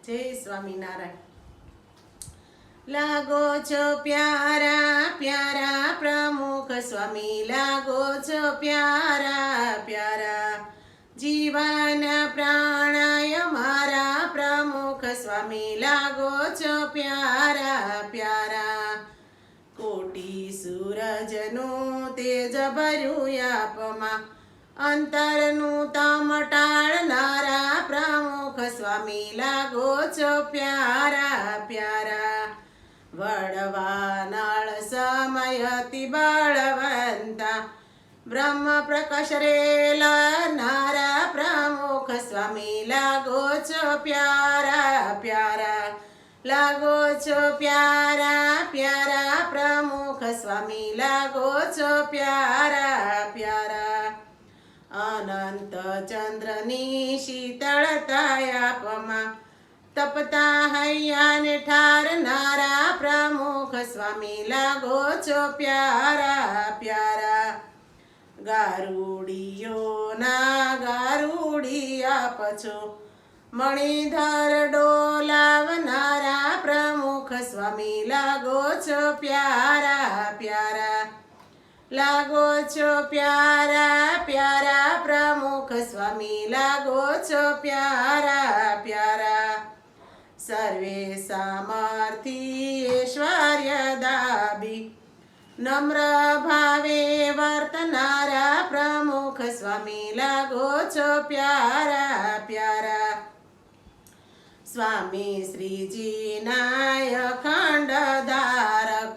જય સ્વામિનારાયણ। લાગો છો પ્યારા પ્યારા પ્રમુખ સ્વામી, લાગો છો પ્યારા પ્યારા, જીવન પ્રાણાય મારા પ્રમુખ સ્વામી, લાગો છો પ્યારા પ્યારા। કોટી સૂરજનું તેજ ભર્યું આપમાં, અંતરનું તમ ટાળનારા પ્રમુખ સ્વામી, લાગો છો પ્યારા પ્યારા। વડવાનળ સમયતિ બળવંતા, બ્રહ્મ પ્રકાશ રેલનારા પ્રમુખ સ્વામી, લાગો છો પ્યારા પ્યારા, લાગો છો પ્યારા પ્યારા પ્રમુખ સ્વામી, લાગો છો પ્યારા પ્યારા। અનંત ચંદ્રની શીતળતા આપમાં, તપતા હૈયાને ઠારનારા પ્રમુખ સ્વામી, લાગો છો પ્યારા પ્યારા। ગારુડીઓના ગારુડી આપ છો, મણિધર ડોલાવનારા પ્રમુખ સ્વામી, લાગો છો પ્યારા પ્યારા, લાગો છો પ્યારા પ્યારા પ્રમુખ સ્વામી, લાગો છો પ્યારા પ્યારા। સર્વે સામર્થી ઐશ્વર્ય દાબી, નમ્ર ભાવે વર્તનારા પ્રમુખ સ્વામી, લાગો છો પ્યારા પ્યારા। સ્વામી શ્રીજીના અખંડ ધારક,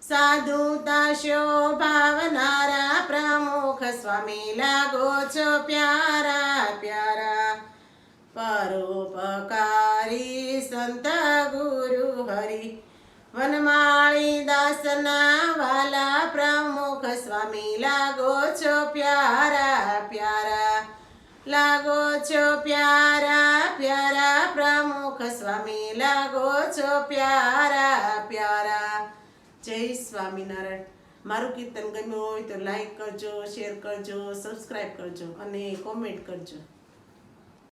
સાધુતા શોભાવનારા પ્રમુખ સ્વામી, લાગો છો પ્યારા પ્યારા। પરોપકારી સંત ગુરુ હરિ, વનમાળી દાસના વાલા પ્રમુખ સ્વામી, લાગો છો પ્યારા પ્યારા, લાગો છો પ્યારા પ્યારા પ્રમુખ સ્વામી, લાગો છો પ્યારા પ્યારા। જય સ્વામિનારાયણ। મારું કીર્તન ગમ્યું હોય તો લાઈક કરજો, શેર કરજો, સબસ્ક્રાઈબ કરજો અને કોમેન્ટ કરજો।